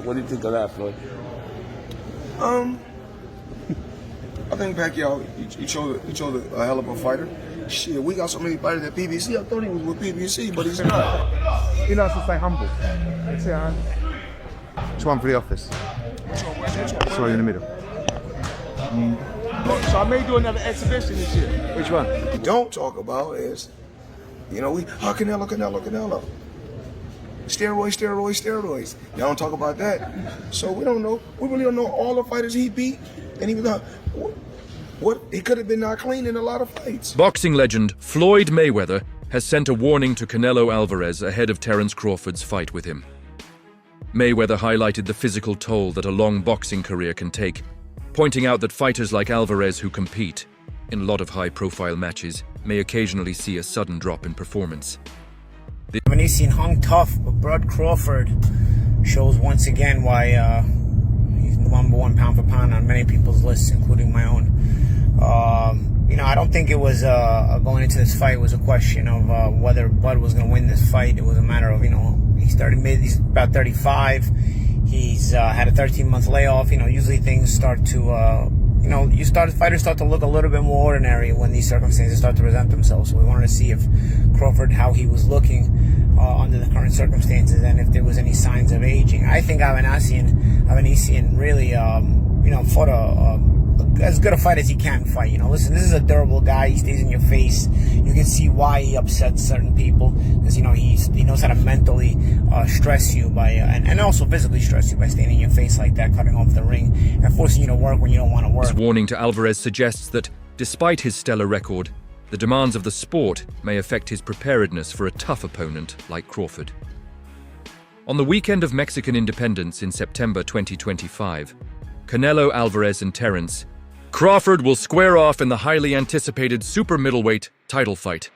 What do you think of that, Floyd? I think Pacquiao, he chose a hell of a fighter. Shit, we got so many fighters at PBC. I thought he was with PBC, but he's not. He knows to stay humble. That's it, huh? Which one for the office? Sorry, in the middle. So I may do another exhibition this year. Which one? What we don't talk about is, Canelo. Steroids. Y'all don't talk about that. So we don't know. We really don't know all the fighters he beat. And he was not, he could have been not clean in a lot of fights. Boxing legend Floyd Mayweather has sent a warning to Canelo Alvarez ahead of Terence Crawford's fight with him. Mayweather highlighted the physical toll that a long boxing career can take, pointing out that fighters like Alvarez who compete in a lot of high-profile matches may occasionally see a sudden drop in performance. Venetian hung tough, but Bud Crawford shows once again why he's the #1 pound for pound on many people's lists, including my own. I don't think it was going into this fight was a question of whether Bud was going to win this fight. It was a matter of, he's about 35. He's had a 13-month layoff. Usually things start to, fighters start to look a little bit more ordinary when these circumstances start to present themselves. So we wanted to see if Crawford, how he was looking under the current circumstances, and if there was any signs of aging. I think Avanesian really, fought as good a fight as he can fight. Listen, this is a durable guy. He stays in your face. You can see why he upsets certain people, because he knows how to mentally stress you by and also physically stress you by staying in your face like that, cutting off the ring and forcing you to work when you don't want to work. This warning to Alvarez suggests that, despite his stellar record, the demands of the sport may affect his preparedness for a tough opponent like Crawford. On the weekend of Mexican independence in September 2025, Canelo Alvarez and Terence Crawford will square off in the highly anticipated super middleweight title fight.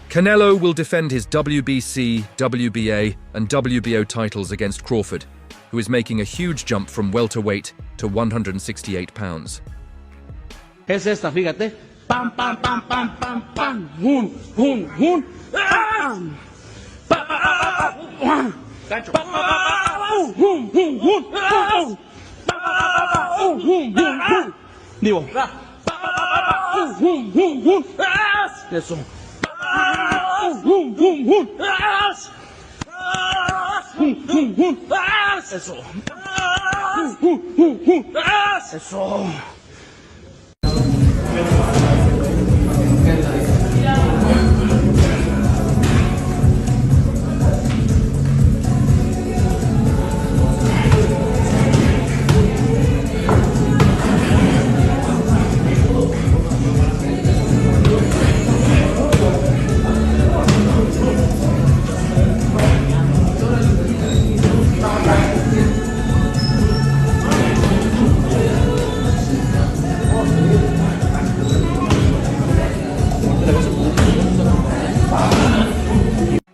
Canelo will defend his WBC, WBA, and WBO titles against Crawford, who is making a huge jump from welterweight to 168 pounds. Es esta, fíjate. Pam, pam, pam, pam, pam, pam. Hun, hun, hun. Gancho. Hun, hun, hun. Digo. Eso. Eso. Eso.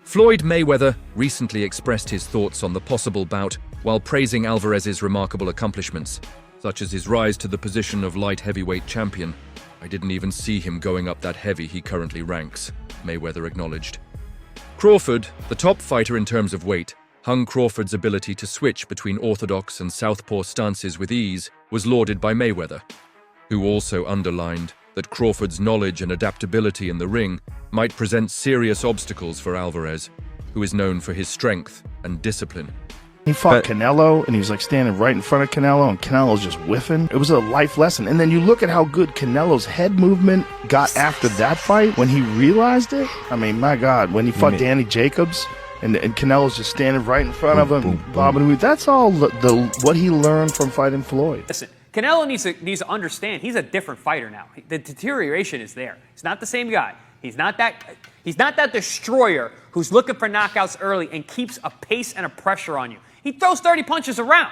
Floyd Mayweather recently expressed his thoughts on the possible bout while praising Alvarez's remarkable accomplishments, such as his rise to the position of light heavyweight champion. "I didn't even see him going up that heavy he currently ranks," Mayweather acknowledged. Crawford, the top fighter in terms of weight, hung Crawford's ability to switch between orthodox and southpaw stances with ease was lauded by Mayweather, who also underlined that Crawford's knowledge and adaptability in the ring might present serious obstacles for Alvarez, who is known for his strength and discipline. He fought Canelo, and he was like standing right in front of Canelo, and Canelo's just whiffing. It was a life lesson. And then you look at how good Canelo's head movement got after that fight when he realized it. I mean, my God, when he fought Danny Jacobs, and Canelo's just standing right in front of him, bobbing. That's all what he learned from fighting Floyd. Listen, Canelo needs to understand he's a different fighter now. The deterioration is there. He's not the same guy. He's not that destroyer who's looking for knockouts early and keeps a pace and a pressure on you. He throws 30 punches around.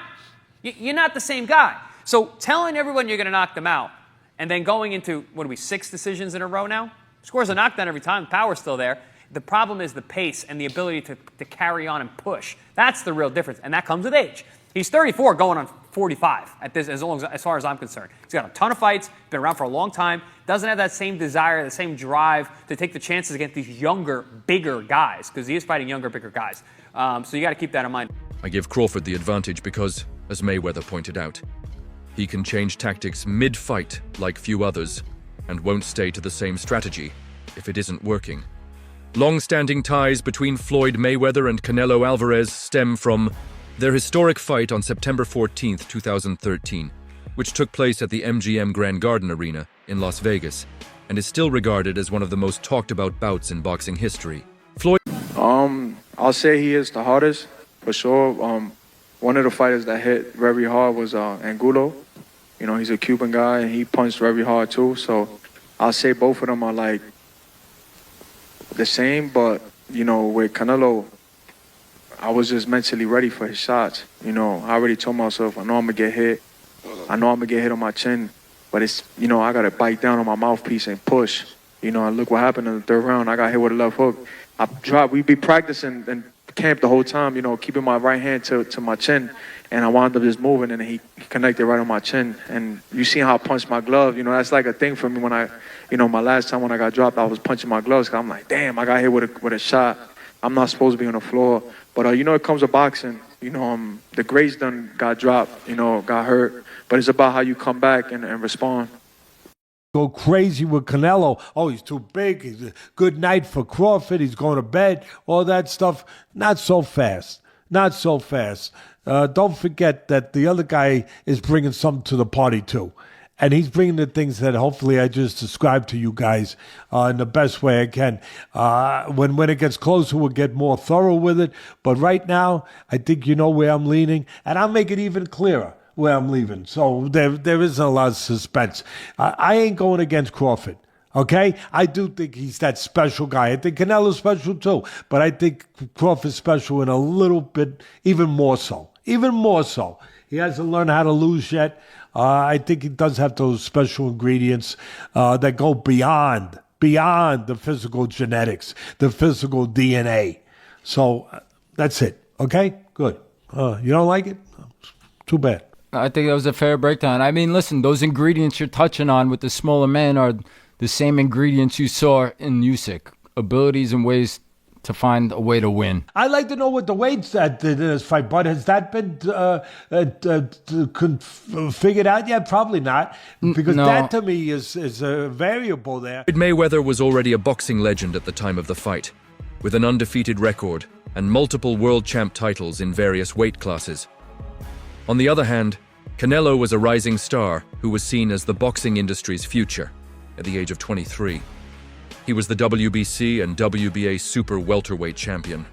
You're not the same guy. So telling everyone you're going to knock them out and then going into, 6 decisions in a row now? Scores a knockdown every time. The power's still there. The problem is the pace and the ability to carry on and push. That's the real difference, and that comes with age. He's 34 going on 45 at this, as far as I'm concerned. He's got a ton of fights, been around for a long time, doesn't have that same desire, the same drive to take the chances against these younger, bigger guys, because he is fighting younger, bigger guys. So you got to keep that in mind. I give Crawford the advantage because, as Mayweather pointed out, he can change tactics mid-fight like few others and won't stay to the same strategy if it isn't working. Long-standing ties between Floyd Mayweather and Canelo Alvarez stem from their historic fight on September 14, 2013, which took place at the MGM Grand Garden Arena in Las Vegas and is still regarded as one of the most talked-about bouts in boxing history. Floyd... I'll say he is the hardest, for sure. One of the fighters that hit very hard was Angulo. You know, he's a Cuban guy, and he punched very hard too. So I'll say both of them are like the same, but, you know, with Canelo, I was just mentally ready for his shots. You know, I already told myself, I know I'm going to get hit. I know I'm going to get hit on my chin, but it's, you know, I got to bite down on my mouthpiece and push. You know, and look what happened in the third round. I got hit with a left hook. We'd be practicing in camp the whole time, you know, keeping my right hand to my chin, and I wound up just moving, and he connected right on my chin. And you see how I punched my glove. You know, that's like a thing for me when my last time when I got dropped, I was punching my gloves. 'Cause I'm like, damn, I got hit with a shot. I'm not supposed to be on the floor. But, you know, it comes to boxing. You know, the greats done got dropped, you know, got hurt. But it's about how you come back and respond. Go crazy with Canelo. Oh, he's too big. He's a good night for Crawford. He's going to bed. All that stuff. Not so fast. Not so fast. Don't forget that the other guy is bringing something to the party too. And he's bringing the things that hopefully I just described to you guys in the best way I can. When it gets closer, we'll get more thorough with it. But right now, I think you know where I'm leaning. And I'll make it even clearer where I'm leaving. So there isn't a lot of suspense. I ain't going against Crawford, okay? I do think he's that special guy. I think Canelo's special too, but I think Crawford's special in a little bit, even more so. Even more so. He hasn't learned how to lose yet. I think he does have those special ingredients that go beyond the physical genetics, the physical DNA. So that's it, okay? Good. You don't like it? Too bad. I think that was a fair breakdown. I mean, listen, those ingredients you're touching on with the smaller man are the same ingredients you saw in Usyk. Abilities and ways to find a way to win. I'd like to know what the weights at in this fight, but has that been figured out yet? Probably not, because no. That to me is a variable there. Mayweather was already a boxing legend at the time of the fight, with an undefeated record and multiple world champ titles in various weight classes. On the other hand, Canelo was a rising star who was seen as the boxing industry's future at the age of 23. He was the WBC and WBA super welterweight champion.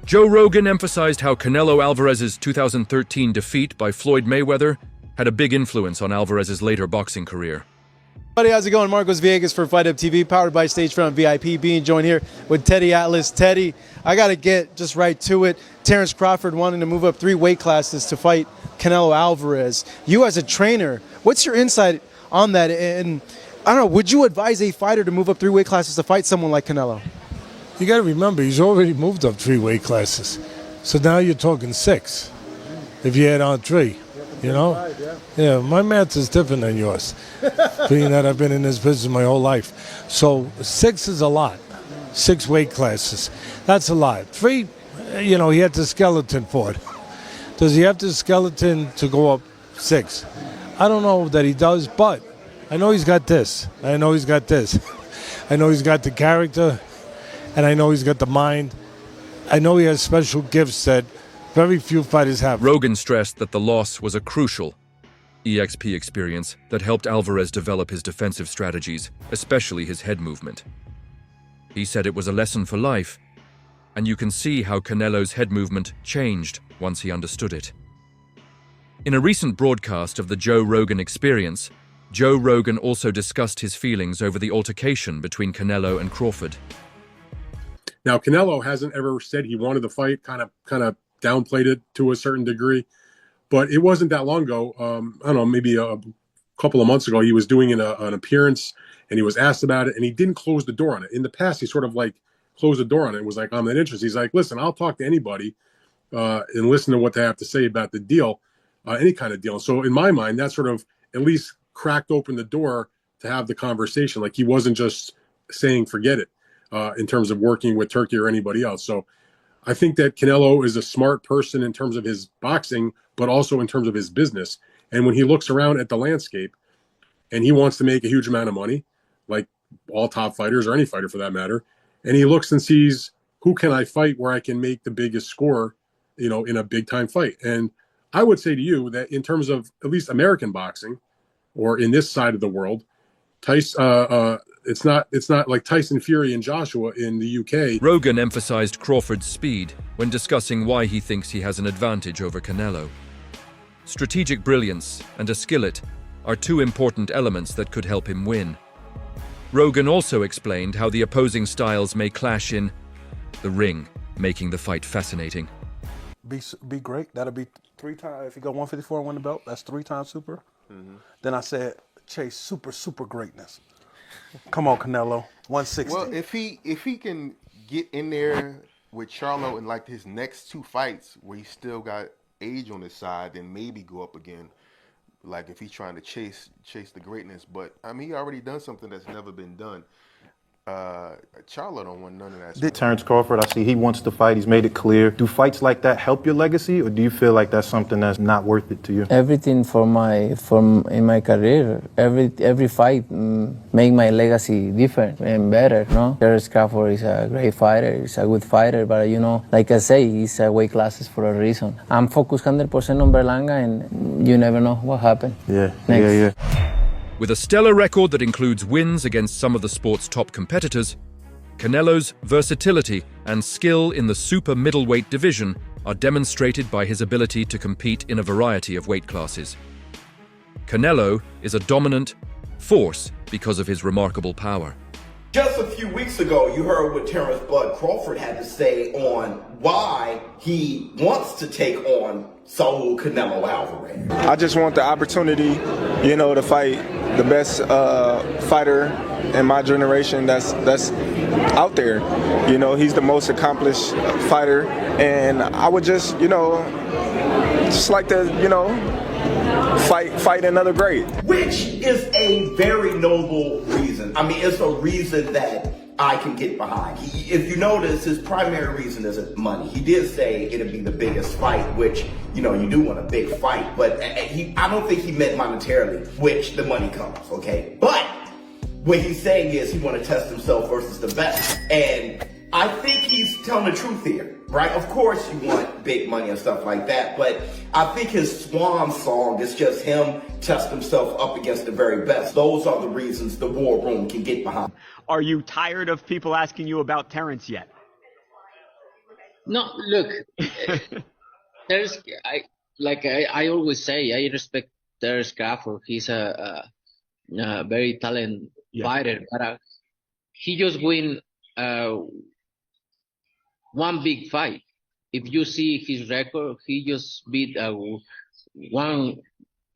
Joe Rogan emphasized how Canelo Alvarez's 2013 defeat by Floyd Mayweather had a big influence on Alvarez's later boxing career. Buddy, how's it going? Marcos Villegas for Fight Up TV, powered by Stagefront VIP, being joined here with Teddy Atlas. Teddy, I got to get just right to it. Terence Crawford wanting to move up 3 weight classes to fight Canelo Alvarez. You as a trainer, what's your insight on that? And I don't know, would you advise a fighter to move up 3 weight classes to fight someone like Canelo? You got to remember, he's already moved up 3 weight classes. So now you're talking 6, if you add on 3. You know? Yeah, my math is different than yours, being that I've been in this business my whole life. So 6 is a lot. 6 weight classes. That's a lot. 3, you know, he had the skeleton for it. Does he have the skeleton to go up 6? I don't know that he does, but I know he's got this. I know he's got this. I know he's got the character, and I know he's got the mind. I know he has special gifts that very few fighters have. Rogan stressed that the loss was a crucial EXP experience that helped Alvarez develop his defensive strategies, especially his head movement. He said it was a lesson for life, and you can see how Canelo's head movement changed once he understood it. In a recent broadcast of the Joe Rogan Experience, Joe Rogan also discussed his feelings over the altercation between Canelo and Crawford. Now, Canelo hasn't ever said he wanted the fight, kind of downplayed it to a certain degree, but it wasn't that long ago. I don't know, maybe a couple of months ago, he was doing an appearance and he was asked about it and he didn't close the door on it. In the past, he sort of like closed the door on it and was like, I'm not interested. He's like, listen, I'll talk to anybody and listen to what they have to say about the deal, any kind of deal. So in my mind, that sort of at least cracked open the door to have the conversation. Like he wasn't just saying, forget it, in terms of working with Turkey or anybody else. So I think that Canelo is a smart person in terms of his boxing, but also in terms of his business. And when he looks around at the landscape and he wants to make a huge amount of money, like all top fighters or any fighter for that matter, and he looks and sees who can I fight where I can make the biggest score, in a big time fight. And I would say to you that in terms of at least American boxing, or in this side of the world, it's not like Tyson Fury and Joshua in the UK. Rogan emphasized Crawford's speed when discussing why he thinks he has an advantage over Canelo. Strategic brilliance and a skillet are two important elements that could help him win. Rogan also explained how the opposing styles may clash in the ring, making the fight fascinating. Be great. That'll be 3 times. If you go 154 and win the belt, that's 3 times super. Then I said, chase super greatness. Come on, Canelo. 160. Well, if he can get in there with Charlo in like his next 2 fights where he's still got age on his side, then maybe go up again. Like if he's trying to chase the greatness. But I mean, he already done something that's never been done. Charlo don't want none of that stuff. Terence Crawford, I see he wants to fight. He's made it clear. Do fights like that help your legacy, or do you feel like that's something that's not worth it to you? Everything in my career, every fight make my legacy different and better. No, Terence Crawford is a great fighter. He's a good fighter, but like I say, he's weight classes for a reason. I'm focused 100% on Berlanga, and you never know what happened. Yeah. With a stellar record that includes wins against some of the sport's top competitors, Canelo's versatility and skill in the super middleweight division are demonstrated by his ability to compete in a variety of weight classes. Canelo is a dominant force because of his remarkable power. Just a few weeks ago, you heard what Terence "Bud" Crawford had to say on why he wants to take on Saul Canelo Alvarez. I just want the opportunity, to fight the best fighter in my generation that's out there. He's the most accomplished fighter, and I would just like to, fight another great. Which is a very noble reason. I mean, it's a reason that I can get behind. If you notice, his primary reason isn't money. He did say it'd be the biggest fight, which, you do want a big fight, but I don't think he meant monetarily, which the money comes, okay? But what he's saying is he want to test himself versus the best. And I think he's telling the truth here, right? Of course you want big money and stuff like that, but I think his swan song is just him test himself up against the very best. Those are the reasons the war room can get behind. Are you tired of people asking you about Terence yet? No, look, I always say, I respect Terence Crawford. He's a very talented fighter, but he just win one big fight. If you see his record, he just beat one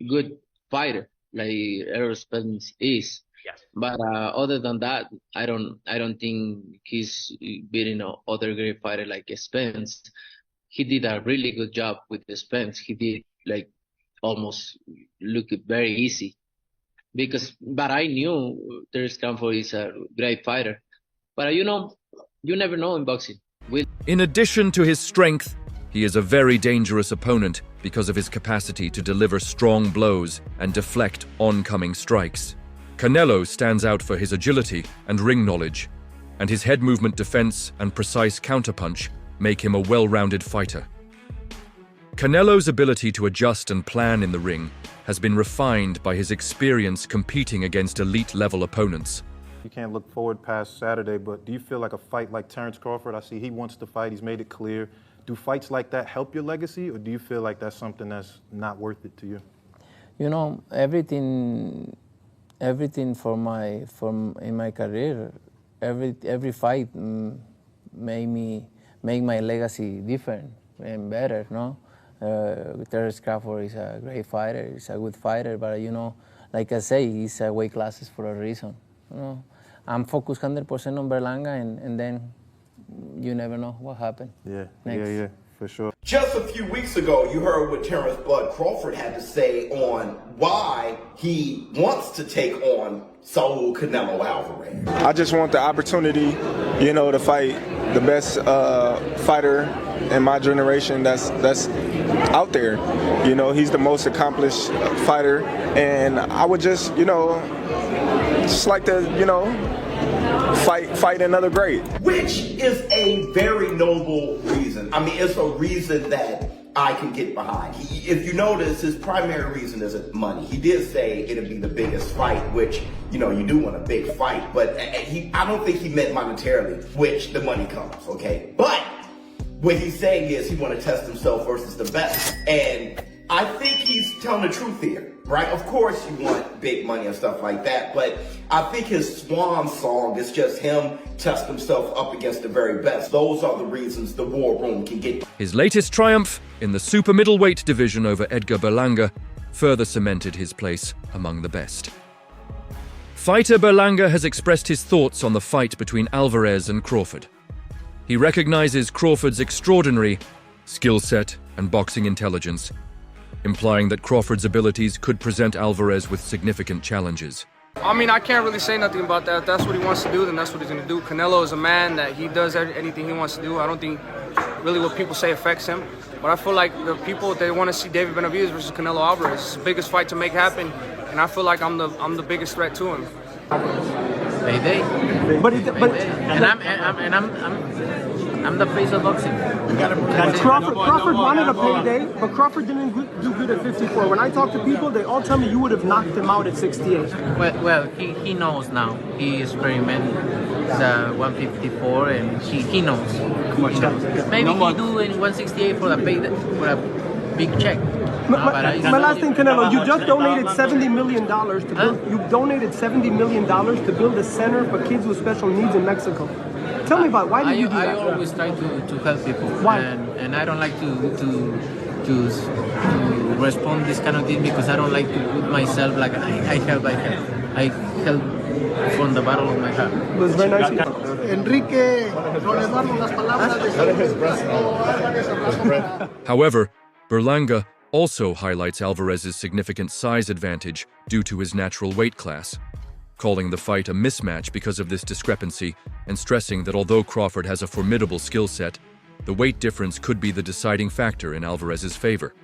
good fighter like Errol Spence is. Yes. But other than that, I don't think he's beating other great fighter like Spence. He did a really good job with the Spence. He did almost look very easy. But I knew Terence Crawford is a great fighter. But you never know in boxing. In addition to his strength, he is a very dangerous opponent because of his capacity to deliver strong blows and deflect oncoming strikes. Canelo stands out for his agility and ring knowledge, and his head movement defense and precise counterpunch make him a well-rounded fighter. Canelo's ability to adjust and plan in the ring has been refined by his experience competing against elite-level opponents. You can't look forward past Saturday, but do you feel like a fight like Terence Crawford? I see he wants to fight. He's made it clear. Do fights like that help your legacy, or do you feel like that's something that's not worth it to you? Everything in my career, every fight make my legacy different and better. No, Terence Crawford is a great fighter. He's a good fighter, but like I say, he's weight classes for a reason. I'm focused 100% on Berlanga, and then you never know what happened. Yeah, for sure. Just a few few weeks ago, you heard what Terence Crawford had to say on why he wants to take on Saul Canelo Alvarez. I just want the opportunity, to fight the best fighter in my generation that's out there. He's the most accomplished fighter, and I would just like to, fight another great. Which is a very noble reason. I mean, it's a reason that I can get behind. If you notice, his primary reason isn't money. He did say it'd be the biggest fight, which, you do want a big fight, but I don't think he meant monetarily, which the money comes, okay? But what he's saying is he want to test himself versus the best. And I think he's telling the truth here, right? Of course you want big money and stuff like that, but I think his swan song is just him test himself up against the very best. Those are the reasons the war room can get. His latest triumph in the super middleweight division over Edgar Berlanga further cemented his place among the best. Fighter Berlanga has expressed his thoughts on the fight between Alvarez and Crawford. He recognizes Crawford's extraordinary skill set and boxing intelligence, implying that Crawford's abilities could present Alvarez with significant challenges. I mean, I can't really say nothing about that. If that's what he wants to do, then that's what he's going to do. Canelo is a man that he does anything he wants to do. I don't think really what people say affects him. But I feel like the people, they want to see David Benavidez versus Canelo Alvarez. It's the biggest fight to make happen, and I feel like I'm the biggest threat to him. Payday. I'm the face of boxing. Crawford wanted a payday, but Crawford didn't do good at 54. When I talk to people, they all tell me you would have knocked him out at 68. Well, he knows now. He experimented the 154, and he knows. Maybe he do in 168 for a big check. My last thing, Canelo, you just donated $70 million to build. You donated $70 million to build a center for kids with special needs in Mexico. Tell me about why did you do that? I always try to help people. Why? And I don't like to respond this kind of thing because I don't like to put myself like I help from the bottom of my heart. It was very nice. Enrique, no les damos las palabras de However, Berlanga also highlights Alvarez's significant size advantage due to his natural weight class, calling the fight a mismatch because of this discrepancy and stressing that although Crawford has a formidable skill set, the weight difference could be the deciding factor in Alvarez's favor.